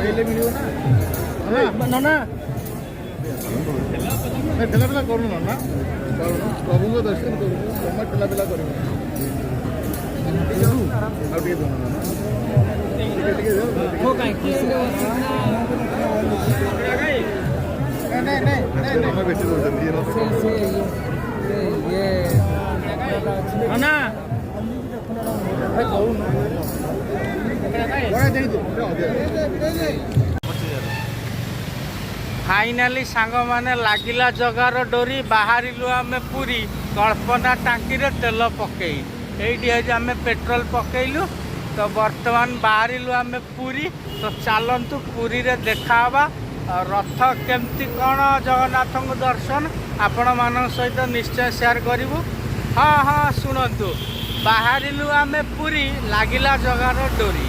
ଖାଇଲେ ମିଳିବ ନା ନନା ଠେଲା ପିଲା କରୁନ ନା ପ୍ରଭୁଙ୍କ ଦର୍ଶନ କରୁଛୁ ଜମା ଠେଲା ପିଲା କରିବ ଆଉ ଟିକେ ଦଉନ ବେଶୀ ଦଉଛନ୍ତି ନା फाइनाली सांग माने लागिला जगार डोरी बाहरिलु आमे पूरी कल्पना टांकी रे तेल पकई एठी आम पेट्रोल पकईलु तो वर्तमान बाहरिलु आमे पूरी तो चलतु पूरी रे देखावा रथ केमती कौन जगन्नाथ दर्शन आपण मान सहित निश्चय शेयर करूँ। हाँ हाँ शुणु बाहरिलु आमे पूरी लागिला जगार डोरी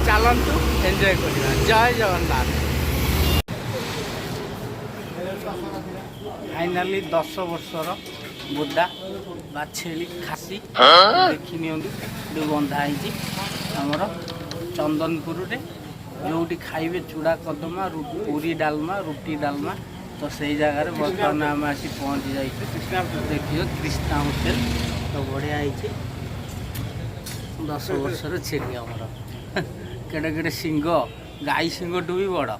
चलतु एंजॉय करिया। जय जगन्नाथ। फाइनाली 10 वर्षर बुढ़ा बा छेली खासी देखी नि बंधा आमर चंदनपुर रे जो खाइबे चूड़ा कदमा पूरी डालमा रुटी डालमा तो सही जगार बर्तमान आम आसी पहुँची जाइए। देखिए कृष्णा होटेल तो बढ़िया है 10 वर्षर छेली आमर केड़े केड़े सिंह गाई सिंहटू भी बड़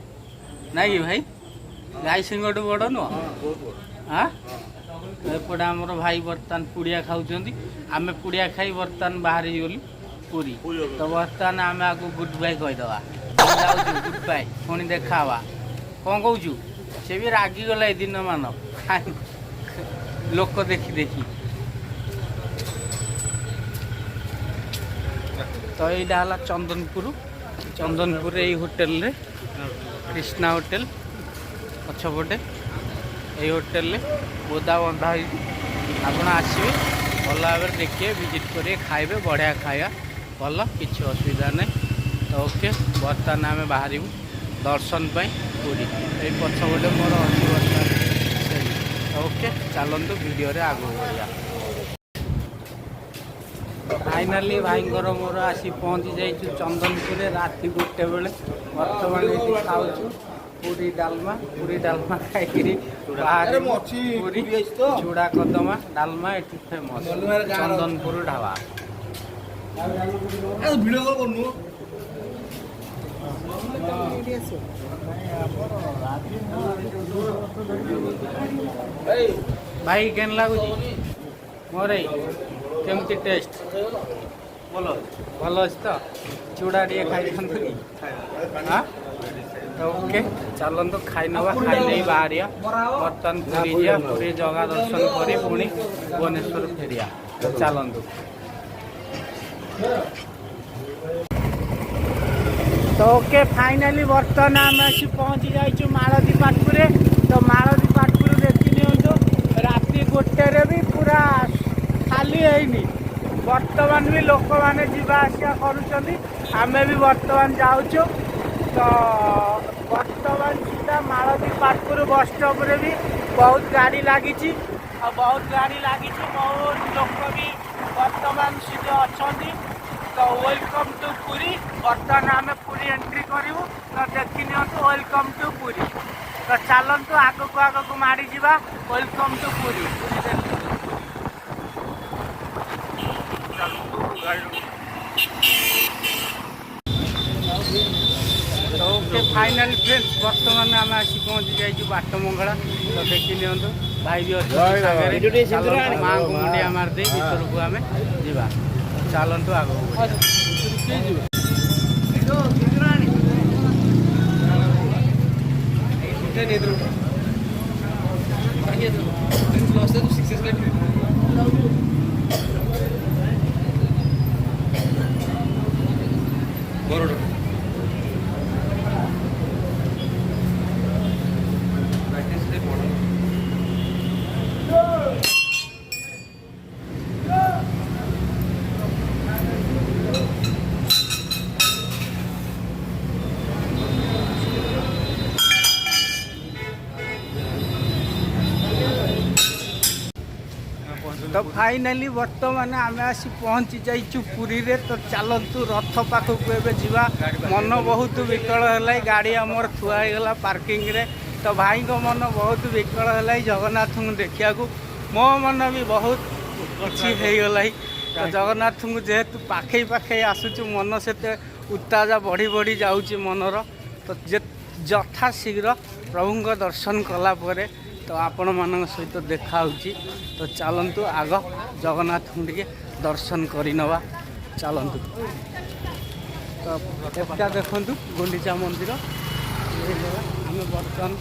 ना कि भाई गाई सिंहटू बड़ नुह हाँ एपटे आमर भाई बर्तमान पुड़िया खाऊँ आम पुड़िया खाई बर्तमान बाहर गलु पूरी तो बर्तमान आम आगे गुड बाय कहीदे गुड बाय पुणी देखा कौन कौचु से भी रागी गला ए दिन मान लोक देखी देखी तो यहाँ चंदनपुर यही होटेल रे कृष्णा होटेल पछपटे यही होटेल रे बोदा बंधा आप आसवे भल भाव देखिए विजिट करेंगे खाइबे बढ़िया खाया भल किसी असुविधा नहीं। तो ओके बर्तमान आम बाहर दर्शन पाई पूरी ये पछपटे मोर अच्छी बर्तमान ओके चलतु वीडियो रे आगू बढ़िया। फाइनाली भाई मोर आसी पहुँची जाइए चंदनपुर राति 1 बेले बर्तमान ये खाऊ पूरी डालमा खाई बाहर पूरी चूड़ा कदमा डालमा ये फेमस चंदनपुर ढाबा। भाई केन लगुच मोर केमती टेस्ट भल भल अच्छे तो चूड़ा टे खाई हाँ तो ओके चलतु खाई नवा खाई नहीं बाहर बर्तमान पूरी जा पूरी जगह दर्शन कर पुणी भुवनेश्वर फेरिया चलतु। तो ओके फाइनाली बर्तमान आम आसी पहुँची जाइए मालती पाटपुर तो मालती पाटपुर देखी नि राति 1 भी पूरा खाली है बर्तमान भी लोक मैंने जावासिया करें भी बर्तमान जाऊँ तो बर्तमान सीधा मालती पाटपुर बस स्टॉप रे भी बहुत गाड़ी लगी बहुत गाड़ी लगी बहुत लोक भी बर्तमान सीधे अच्छा तो वेलकम टू पुरी बर्तमान आम पुरी एंट्री करूँ तो देखी नि वेलकम टू पुरी तो चलतु आगक आगक माड़ी जा वेलकम टू पुरी तो ओके फाइनल फ्रेंड्स बर्तमान आम आसी पहुँची जाइए बाटमंगला तो देखी नि भाई भी अच्छे माँ को मुंडिया मारदे भर को आम जा चलतु आगू तो फाइनाली बर्तमान आम आसी पहुँची जाइचु पुरी रे। तो चलतु रथ पाखक एवं जीवा मन बहुत विकल है गाड़ी आमर थुआगला पार्किंग रे। तो भाई को मन बहुत विकल है जगन्नाथ को देखा मो मन भी बहुत किसी होगला। तो जगन्नाथ को जेहेतु पाखे पाखे आसुचु मन से उत्ताजा बढ़ी बढ़ी जाऊँगी मनर। तो यथा शीघ्र प्रभु दर्शन कलापर तो आपण मान सहित देखा। तो चलतु आग जगन्नाथ को टे दर्शन करनवा चलतु। तो एटा देखु गुंडीचा मंदिर आम बर्तमान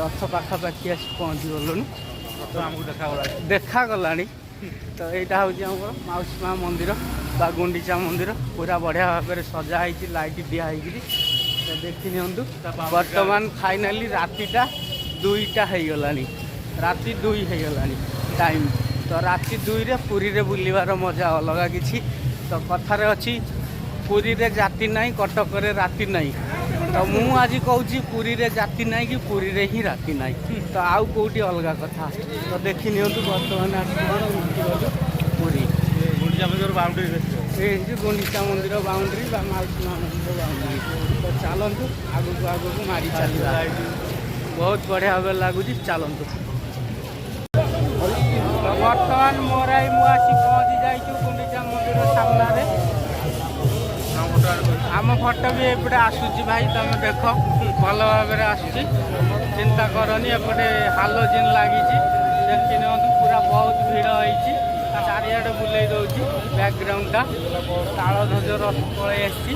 रथ पाखापाखि आस पहुँची गलु। तो आमको देखागला। तो यहाँ हूँ माउसी माँ मंदिर बा गुंडीचा मंदिर पूरा बढ़िया भाव में सजाई लाइट दिखाई। तो देखी नियंतु बर्तमान फाइनाली रातिटा 2टा हो गला। राति 2 हो गला टाइम। तो राति 2 रे पुरी रे बुलिबार मजा अलग किसी। तो कथार अच्छी पुरी रे जाति नहीं कटक रे राति नहीं। तो मु आज कहूँ पुरी रे जाति नहीं कि पुरी रे ही राति नहीं। तो आउ कौटी अलग कथा। तो देखी नियंतु बर्तमान पुरी गुंडीचा मंदिर बाउंड्री गुंडीचा मंदिर बाउंड्री माउसी माँ मंदिर बाउंड्री। तो चलतु आगू आगू मारी चल बहुत बढ़िया भाव लगुच चलतु। तो बर्तमान मोराई मुआसी पहुँची जाइए गुंडीचा मंदिर सामने। आम फटो भी एपटे आसूची भाई तुम देख भल भाव आसूची चिंता करनी। एपटे हालोजिन लगी देखी नि पूरा बहुत भिड़ होती चारिआडे बुले दूसरी बैकग्राउंडटा तालध्वज रथ पलि आसी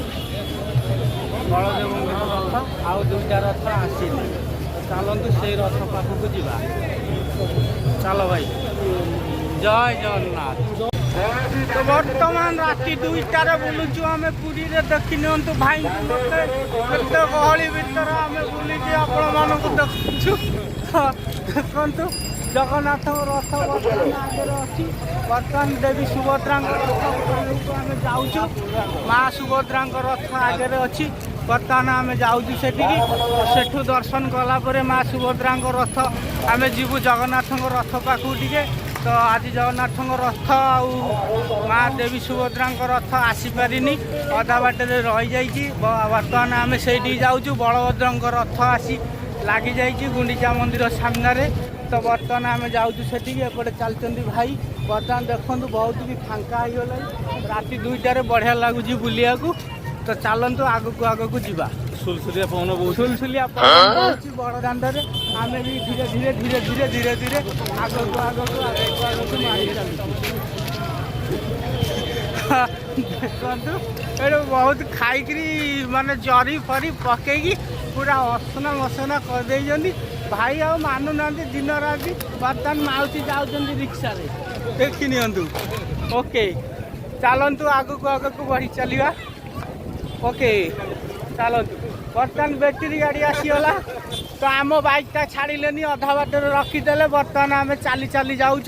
बलदेव रथ आउ 2टा रथ आसी। चलतु से रथ पाखक जा चल भाई जय जगन्नाथ। तो बर्तमान राति 2टार बुलुचु आम पुरी रे देखी नियंतु भाई केते गहली भितर आम बुलिकी आपण मानक देखु। देखु जगन्नाथ रथ बर्तमान आगे अच्छी। बर्तमान देवी सुभद्रा रथ आम जाऊँ माँ सुभद्रा रथ आगे अच्छी। बर्तमान आम जाऊँ सेठू दर्शन कलापर माँ सुभद्रा रथ आम जीवु जगन्नाथ रथ पाखु टे। तो आज जगन्नाथ रथ माँ देवी सुभद्रा रथ आसीपारिनी अधा बाटे रही जाइए। बर्तमान आम से जाऊँ बलभद्र रथ आसी लगी जाइए गुंडीचा मंदिर सामने। तो बर्तमान आम जाऊँ से एपटे चलते भाई। बर्तमान देखु बहुत भी फांका होगला राति 2टार बढ़िया लगुच बुलिया। तो चलतु आगक आगक जा सुलसुलिया पवन सुलसुलिया बड़ दाण्डे आम भी धीरे धीरे धीरे धीरे धीरे धीरे आगक आगक आगक आगक मारी चलु। देखु ये बहुत खाई माने जरी फरी पकईकी पूरा असना मसना करदे भाई। आ मानु ना दिन राति बर्तमान माउसी जाऊँ रिक्शा देखी नियंतु। ओके चलतु आगक आगक बढ़ी चलिया। ओके चलतु बर्तमान बैटेरी गाड़ी आसीगला। तो आम बाइकटा छाड़िले अधा बाटर रखीदे। बर्तमान आम चली चली जाऊँ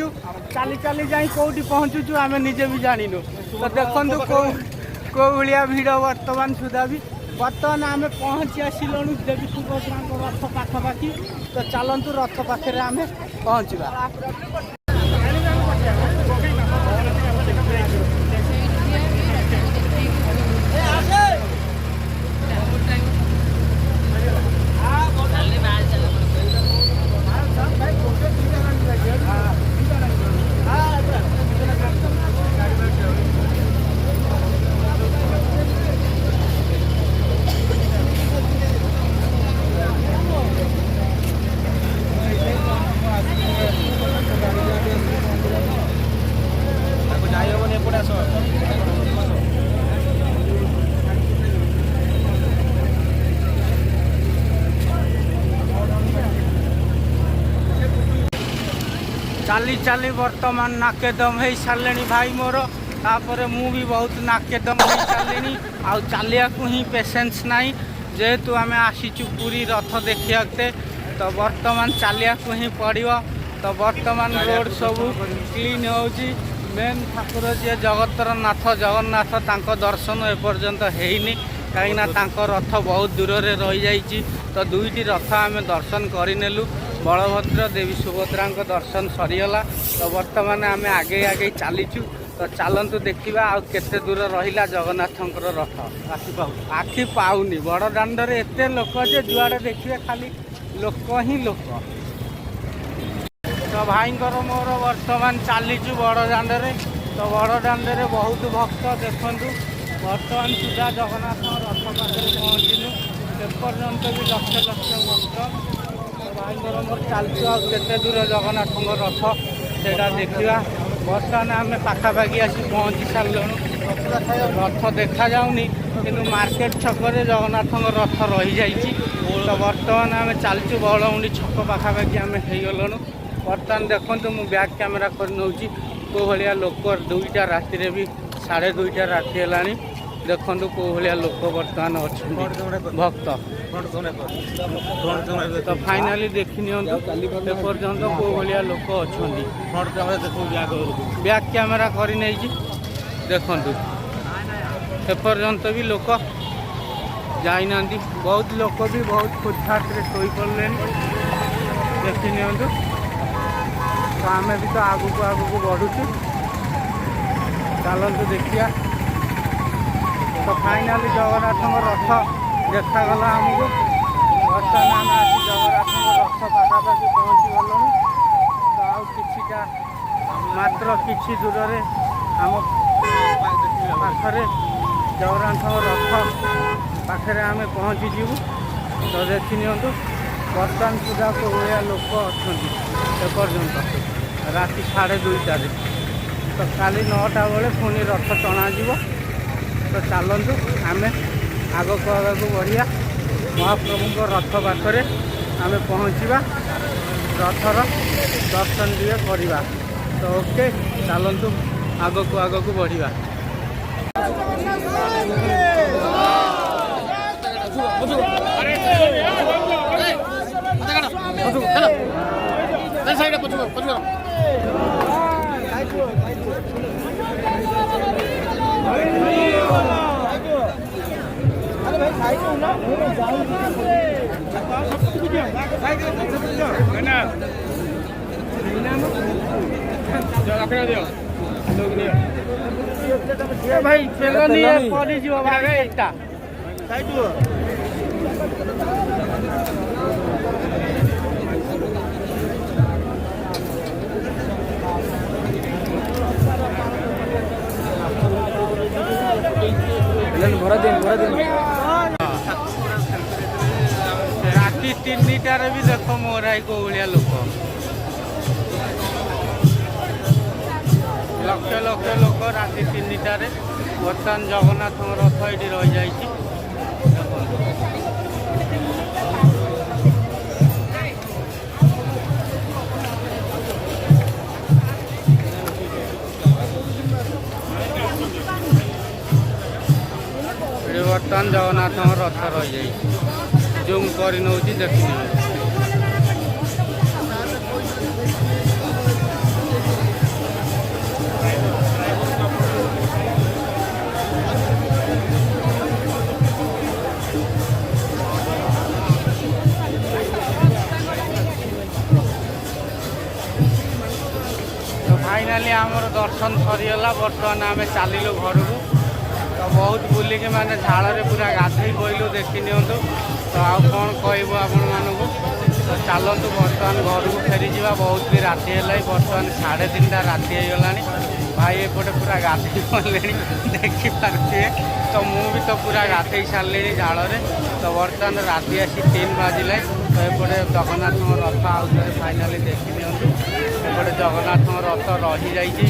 चली चली जाई कौटी पहुँचुचु आम निजे भी जानिनु। तो देखु कौ भाया भिड़ बर्तमान सुधा भी। बर्तमान आम पहुँची आसलु देवी सुभद्रा रथ पाखापाखि। तो चलतु रथ पाखे आम पहुँचवा। चाली चाली बर्तमान नाकेदम हो सारे भाई मोर। तापर मु भी बहुत नाकेदम हो सारे आउ चलिया ही पेसेंस नहीं जेहेतु आम आसीचु पूरी रथ देखते। तो बर्तमान चलिया ही पड़ो। तो बर्तमान रोड सब क्लीन होची। मेन ठाकुर जी जगतर नाथ जगन्नाथ तांको दर्शन एपर्यंत होनी कहीं रथ बहुत दूर रे रही जाइए। तो 2टी रथ आम दर्शन करनेलु। बलभद्र देवी सुभद्रा दर्शन सरीगला। तो बर्तमान आम आगे आगे चलीचु। तो चलतु देखा आते दूर रहा जगन्नाथ रथ आखि पाऊनी बड़ दाण्ड एत लोक जे जुआड़े देखिए खाली लोक ही लोक। तो भाई मोर बर्तमान चलीचु बड़ दाण्ड। तो बड़ दाण्ड बहुत भक्त देखु बर्तमान सुधा जगन्नाथ रथ पाखे पहुँचलु एपर्यंत भी लक्ष लक्ष भक्त। तो भाई मोर चलचु आते दूर जगन्नाथ रथ से देखा। बर्तमान आम पाखापाखि आसी पहुँची सारूँ। रथ देखा जाऊनी किंतु मार्केट छकरे जगन्नाथ रथ रही जाइए। तो बर्तमान आम चलचु बड़मुंडी छक पाखापाखि आम हो बर्तमान देखो मु बैक कैमेरा कर नौची को भाया लोक 2टा राति भी 2:30 राति है देखु को भाया लोक बर्तमान अच्छा भक्त। तो फाइनाली देखी निपर्यंत को भाया लोक अच्छा बैक कैमेरा कर देखु एपर्यंत भी लोक जाना बहुत लोक भी बहुत फुटफाट शोई पड़े देखी नि। तो आम भी तो आगू आगू बढ़ुचु चलतु देखिया। तो फाइनाली जगन्नाथ रथ देखागला आमको। बर्तमान आम आसी जगन्नाथ रथ पाखापाखि पहुँची गलु। तो आउ किछिटा मात्र किछि दूर आम पाखरे जगन्नाथ रथ पाखे आम पहुँची जीवु। तो देखी नियंतु बर्तमान सुधा को भाया लोक अच्छा पर्यंत राति 2:30। तो काली 9टा बेले पुणी रथ टणा। तो चलतु आम आग को बढ़िया महाप्रभु रथ पाखरे आम पहुँचा रथर दर्शन दिए करवा। तो ओके चलतु आग को बढ़िया। भाई पेलो नहीं पड़ी जीव भागे एकटा राति 3टार भी देख मोराई को भाया लोक लक्ष लक्ष लोक राति 3टार। बर्तमान जगन्नाथ रथ ये रही जाए। बर्तमान जगन्नाथ रथ रही जाए जूम कर नौची देखिए। तो फाइनाली आमर दर्शन सरीगला। बर्तमान आम चलू घर को। तो बहुत बुलिकी माने झाड़े पूरा गाधई पड़लु देखी नियंतु। तो आउ कौन कहबू आपण मानू। तो चलतु बर्तमान घर को फेरी जा। बहुत भी राति है बर्तमान 3:30 राति होगा। भाई एपटे पूरा गाधई पड़े देखिपे। तो मुझे तो पूरा गाधई सारे झाड़े। तो बर्तमान राति आसी 3 बाजिले। तो एपटे जगन्नाथ रथ आउ फाइनाली देखी नियंतु एपटे जगन्नाथ रथ रही जाइए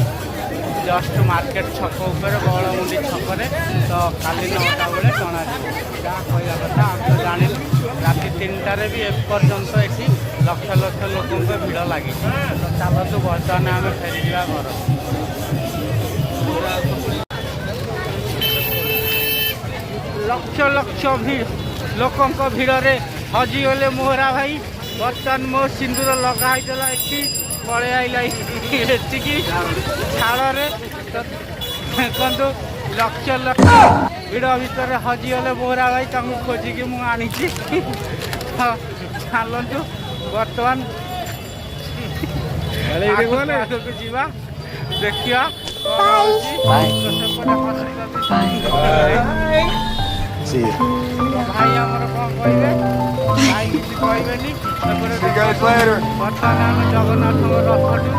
जस्ट मार्केट छक उपर बड़मुंडी छकरे। तो काली 9टा बेले टणा जहाँ कहवा कथा आप तो जानी राति 3टार भी एपर्यंत ये लक्ष लक्ष लोकों भिड़ लगी। तो चलतु बर्तमान आम फेरी जा घर। लक्ष लक्ष लोकों भिड़े हजिगले मोहरा भाई। बर्तमान मो सिंदूर लगाई देला ये पड़े आईला एतिकी झाड़े। तो देखु लक्ष लक्ष भिड़ भितर हजिगले मोहरा भाई खोजिकी मुझे चलतु ବର୍ତ୍ତମାନ ଆଗକୁ ଯିବା ଦେଖିବା କ'ଣ ହଉଛି। ଭାଇ ଆମର କ'ଣ କହିବେ? ଭାଇ କିଛି କହିବେନି। ବର୍ତ୍ତମାନ ଆମେ ଜଗନ୍ନାଥଙ୍କ ରଥଠୁ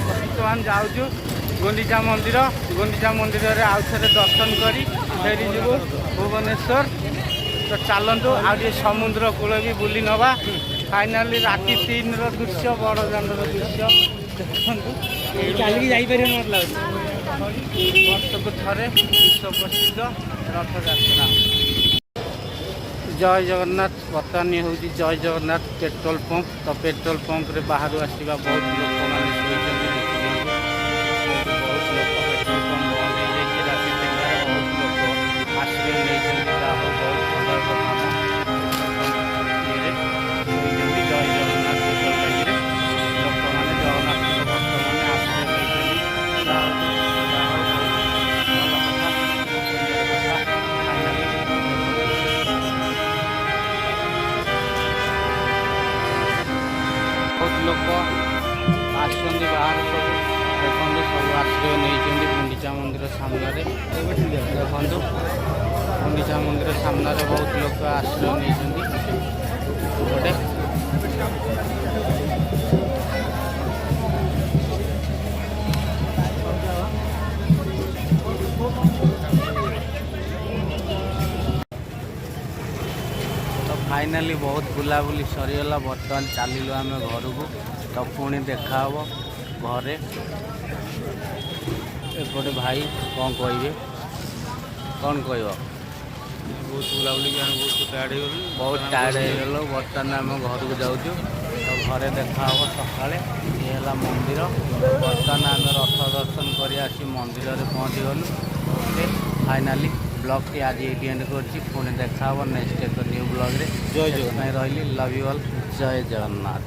ବର୍ତ୍ତମାନ ଯାଉଛୁ ଗୁଣ୍ଡିଚା ମନ୍ଦିର। ଗୁଣ୍ଡିଚା ମନ୍ଦିରରେ ଆଉ ଥରେ ଦର୍ଶନ କରି ଫେରିଯିବୁ ଭୁବନେଶ୍ୱର। ତ ଚାଲନ୍ତୁ ଆଉ ଟିକେ ସମୁଦ୍ର କୂଳ ବି ବୁଲି ନେବା। ଫାଇନାଲି ରାତି 3ର ଦୃଶ୍ୟ, ବଡ଼ଦାଣ୍ଡର ଦୃଶ୍ୟ ଦେଖନ୍ତୁ। ଚାଲିକି ଯାଇପାରିବ ମୋତେ ଲାଗୁଛି। ବର୍ଷକୁ ଥରେ ବିଶ୍ୱ ପ୍ରସିଦ୍ଧ ରଥଯାତ୍ରା। ଜୟ ଜଗନ୍ନାଥ। ବର୍ତ୍ତମାନ ହେଉଛି ଜୟ ଜଗନ୍ନାଥ ପେଟ୍ରୋଲ ପମ୍ପ। ତ ପେଟ୍ରୋଲ ପମ୍ପରେ ବାହାରୁ ଆସିବା ବହୁତ ଲୋକମାନେ ଶୋଇଛନ୍ତି। ବହୁତ ଲୋକ ପେଟ୍ରୋଲ ପମ୍ପ ବନ୍ଦ ହେଇଯାଇଛି। ରାତି 3ଟାରେ ବହୁତ ଲୋକ ଆଶ୍ରୟ ନେଇଛନ୍ତି। ଯାହା ହଉ ବହୁତ ଭଲ କଥା। ଶୋଇଛନ୍ତି ଜୟ ଜଗନ୍ନାଥ ପେଟ୍ରୋଲ ଟାଙ୍କିରେ। ଲୋକମାନେ ଜଗନ୍ନାଥଙ୍କ ଭକ୍ତମାନେ ଆଶ୍ରୟ ନେଇଛନ୍ତି। ଯାହା ହଉ ଭଲ କଥା। ବହୁତ ଲୋକ ଆସୁଛନ୍ତି ବାହାରୁ ସବୁ ଦେଖନ୍ତୁ। ସବୁ ଆଶ୍ରୟ ନେଇଛନ୍ତି ଗୁଣ୍ଡିଚା ମନ୍ଦିର ସାମ୍ନାରେ। ଦେଖନ୍ତୁ ଗୁଣ୍ଡିଚା ମନ୍ଦିର ସାମ୍ନାରେ ବହୁତ ଲୋକ ଆଶ୍ରୟ ନେଇଛନ୍ତି। ଗୋଟେ ଫାଇନାଲି ବହୁତ ବୁଲାବୁଲି ସରିଗଲା। ବର୍ତ୍ତମାନ ଚାଲିଲୁ ଆମେ ଘରକୁ। ତ ପୁଣି ଦେଖା ହେବ ଘରେ। ଏପଟେ ଭାଇ କ'ଣ କହିବେ? କ'ଣ କହିବ? ବହୁତ ବୁଲାବୁଲି ଆମେ ବହୁତ ଟାୟାର୍ଡ଼ ହେଇଗଲୁ। ବହୁତ ଟାୟାର୍ଡ଼ ହେଇଗଲୁ। ବର୍ତ୍ତମାନ ଆମେ ଘରକୁ ଯାଉଛୁ। ତ ଘରେ ଦେଖା ହେବ ସକାଳେ। ଇଏ ହେଲା ମନ୍ଦିର। ବର୍ତ୍ତମାନ ଆମେ ରଥ ଦର୍ଶନ କରି ଆସି ମନ୍ଦିରରେ ପହଞ୍ଚିଗଲୁ। ଓକେ, ଫାଇନାଲି ବ୍ଲଗ୍ଟି ଆଜି ଏଇଠି ଏଣ୍ଡ କରୁଛି। ପୁଣି ଦେଖା ହେବ ନେକ୍ସଟ ଏକ ନ୍ୟୁ ବ୍ଲଗ୍ରେ। ଜୟ ଜଗନ୍ନାଥ। ରହିଲି। Love you all. ଜୟ ଜଗନ୍ନାଥ।